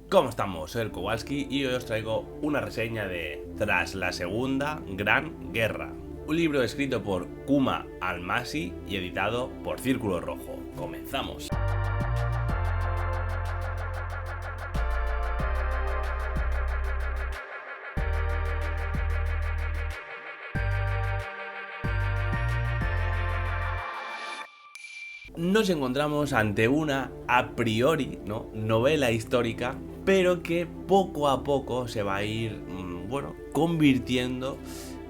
¿Cómo estamos? Soy el Kowalski y hoy os traigo una reseña de Tras la Segunda Gran Guerra, un libro escrito por Kuma Almasi y editado por Círculo Rojo. ¡Comenzamos! Nos encontramos ante una, a priori, novela histórica, pero que poco a poco se va a ir, convirtiendo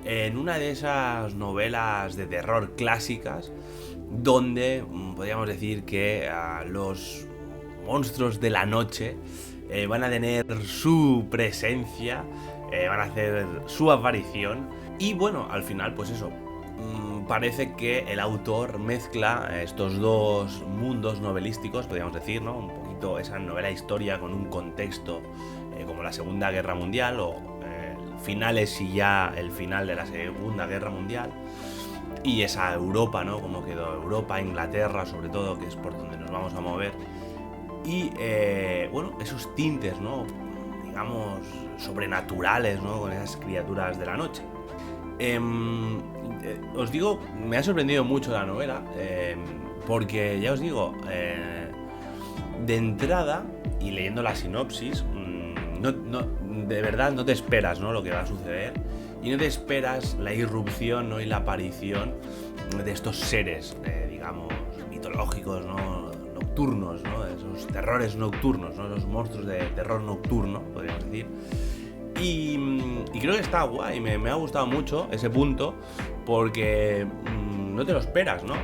en una de esas novelas de terror clásicas, donde podríamos decir que los monstruos de la noche van a tener su presencia, van a hacer su aparición, y bueno, al final, pues eso. Parece que el autor mezcla estos dos mundos novelísticos, podríamos decir, ¿no? Un poquito esa novela historia con un contexto como la Segunda Guerra Mundial o finales y ya el final de la Segunda Guerra Mundial, y esa Europa, ¿no? Como quedó Europa, Inglaterra sobre todo, que es por donde nos vamos a mover, y esos tintes, ¿no? Digamos, sobrenaturales, ¿no? Con esas criaturas de la noche. Os digo, me ha sorprendido mucho la novela, porque ya os digo, de entrada y leyendo la sinopsis, de verdad no te esperas, ¿no? Lo que va a suceder, y no te esperas la irrupción, ¿no? Y la aparición de estos seres, digamos, mitológicos, ¿no? Nocturnos, ¿no? Esos terrores nocturnos, ¿no? Los monstruos de terror nocturno, podríamos decir. Y creo que está guay, me ha gustado mucho ese punto, porque no te lo esperas, ¿no?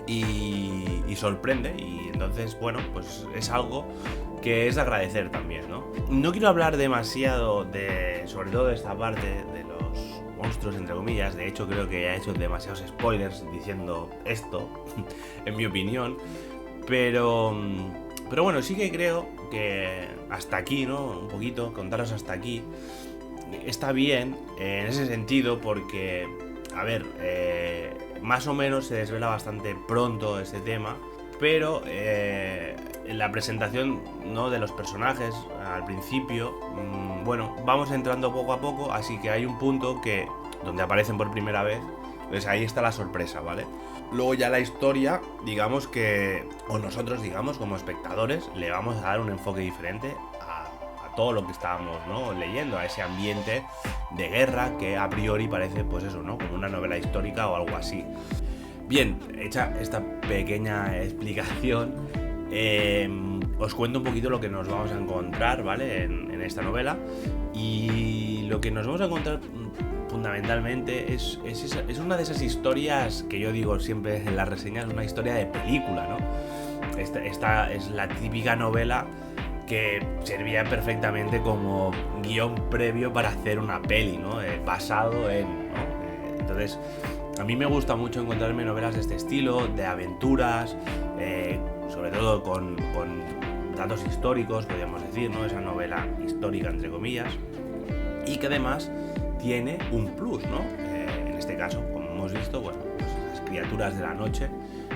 Y sorprende, y entonces, bueno, pues es algo que es de agradecer también, ¿no? No quiero hablar demasiado sobre todo de esta parte de los monstruos, entre comillas. De hecho, creo que he hecho demasiados spoilers diciendo esto, en mi opinión, pero bueno, sí que creo que hasta aquí, ¿no? Un poquito, contaros hasta aquí está bien en ese sentido, porque, a ver, más o menos se desvela bastante pronto este tema, pero en la presentación, ¿no? De los personajes al principio, vamos entrando poco a poco, así que hay un punto donde aparecen por primera vez, pues ahí está la sorpresa, ¿vale? Luego ya la historia, digamos que, o nosotros, digamos, como espectadores, le vamos a dar un enfoque diferente a todo lo que estábamos, ¿no? Leyendo, a ese ambiente de guerra que a priori parece, pues eso, ¿no? Como una novela histórica o algo así. Bien, hecha esta pequeña explicación, os cuento un poquito lo que nos vamos a encontrar, ¿vale? En esta novela. Y lo que nos vamos a encontrar fundamentalmente es una de esas historias que yo digo siempre en las reseñas, una historia de película, ¿no? Esta es la típica novela que servía perfectamente como guión previo para hacer una peli, ¿no? Basado en, ¿no? Entonces, a mí me gusta mucho encontrarme novelas de este estilo, de aventuras, sobre todo con datos históricos, podríamos decir, ¿no? Esa novela histórica, entre comillas, y que además tiene un plus, ¿no? En este caso, como hemos visto, bueno, pues las criaturas de la noche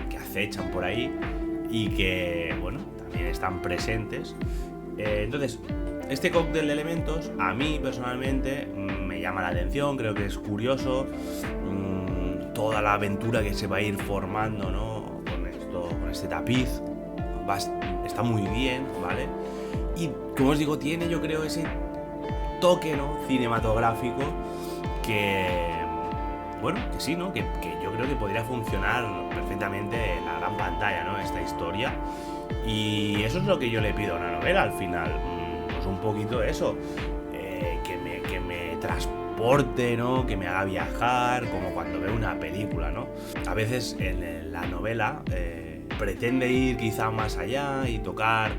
que acechan por ahí y que, bueno, también están presentes. Entonces, este cóctel de elementos a mí personalmente me llama la atención, creo que es curioso, toda la aventura que se va a ir formando, ¿no? Con este tapiz, está muy bien, ¿vale? Y como os digo, tiene, yo creo, ese toque, ¿no? Cinematográfico que sí, ¿no? Que yo creo que podría funcionar perfectamente en la gran pantalla, ¿no? Esta historia. Y eso es lo que yo le pido a una novela al final, pues un poquito eso, que me transporte, ¿no? Que me haga viajar, como cuando veo una película, ¿no? A veces en la novela pretende ir quizá más allá y tocar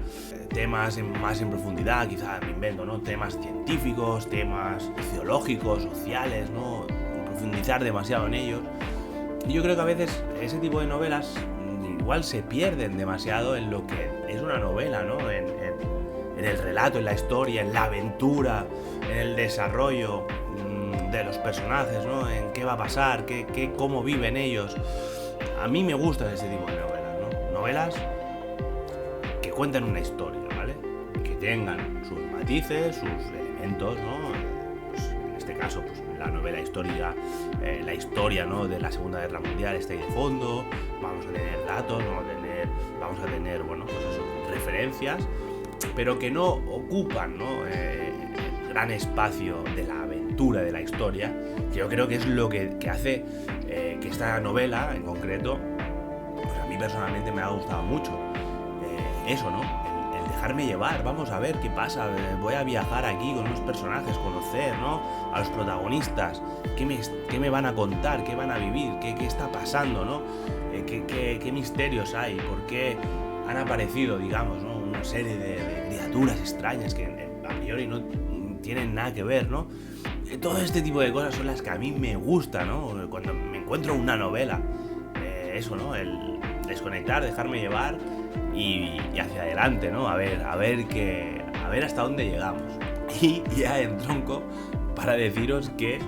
temas más en profundidad, quizá me invento, ¿no? Temas científicos, temas sociológicos, sociales, ¿no? Profundizar demasiado en ellos. Y yo creo que a veces ese tipo de novelas igual se pierden demasiado en lo que es una novela, ¿no? En el relato, en la historia, en la aventura, en el desarrollo de los personajes, ¿no? En qué va a pasar, cómo viven ellos. A mí me gustan ese tipo de novelas, ¿no? Novelas que cuentan una historia, ¿vale? Que tengan sus matices, sus elementos, ¿no? Pues, en este caso, pues la novela histórica, la historia, ¿no?, de la Segunda Guerra Mundial está ahí de fondo. Vamos a tener datos, vamos a tener bueno, pues eso, referencias, pero que no ocupan, ¿no?, gran espacio de la aventura de la historia, que yo creo que es lo que hace que esta novela en concreto, pues a mí personalmente me ha gustado mucho. Eso, ¿no? El dejarme llevar, vamos a ver qué pasa, voy a viajar aquí con unos personajes, conocer, ¿no?, a los protagonistas, qué me van a contar, qué van a vivir, qué está pasando, ¿no? Qué misterios hay, por qué han aparecido, digamos, ¿no?, una serie de criaturas extrañas que a priori no tienen nada que ver, ¿no? Todo este tipo de cosas son las que a mí me gustan, ¿no? Cuando me encuentro una novela, eso, ¿no? El desconectar, dejarme llevar y hacia adelante, ¿no? A ver hasta dónde llegamos. Y ya en tronco para deciros que,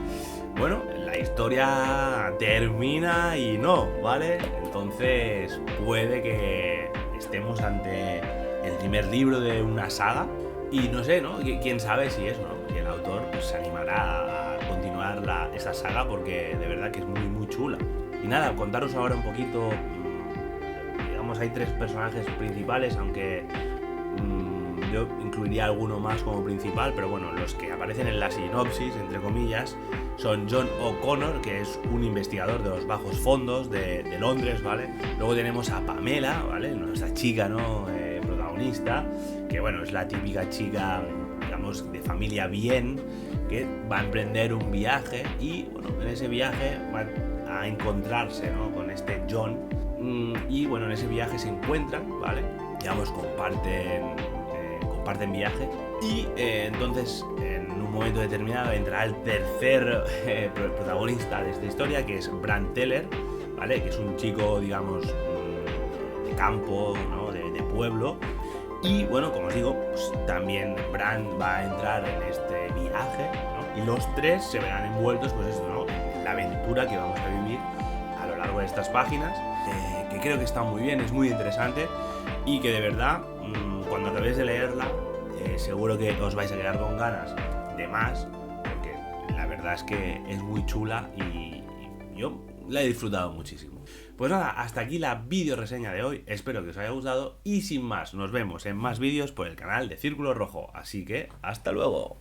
bueno, la historia termina y no, ¿vale? Entonces puede que estemos ante el primer libro de una saga. Y no sé, ¿no? Quién sabe si eso, ¿no? Si el autor pues, se animará a continuar esa saga, porque de verdad que es muy, muy chula. Y nada, contaros ahora un poquito. Digamos, hay 3 personajes principales, aunque yo incluiría alguno más como principal, pero bueno, los que aparecen en la sinopsis, entre comillas, son John O'Connor, que es un investigador de los bajos fondos de Londres, ¿vale? Luego tenemos a Pamela, ¿vale? Nuestra chica, ¿no?, protagonista, que bueno, es la típica chica, digamos, de familia bien, que va a emprender un viaje y bueno, en ese viaje va a encontrarse, ¿no?, con este John, y bueno, en ese viaje se encuentran, ¿vale? Digamos, comparten viaje y entonces en un momento determinado entra el tercer protagonista de esta historia, que es Bran Teller, ¿vale? Que es un chico, digamos, de campo, ¿no?, de pueblo. Y bueno, como os digo, pues también Bran va a entrar en este viaje, ¿no? Y los 3 se verán envueltos, pues eso, ¿no?, en la aventura que vamos a vivir a lo largo de estas páginas, que creo que está muy bien, es muy interesante y que de verdad, cuando acabéis de leerla, seguro que os vais a quedar con ganas de más, porque la verdad es que es muy chula y yo la he disfrutado muchísimo. Pues nada, hasta aquí la vídeo reseña de hoy, espero que os haya gustado y sin más, nos vemos en más vídeos por el canal de Círculo Rojo, así que hasta luego.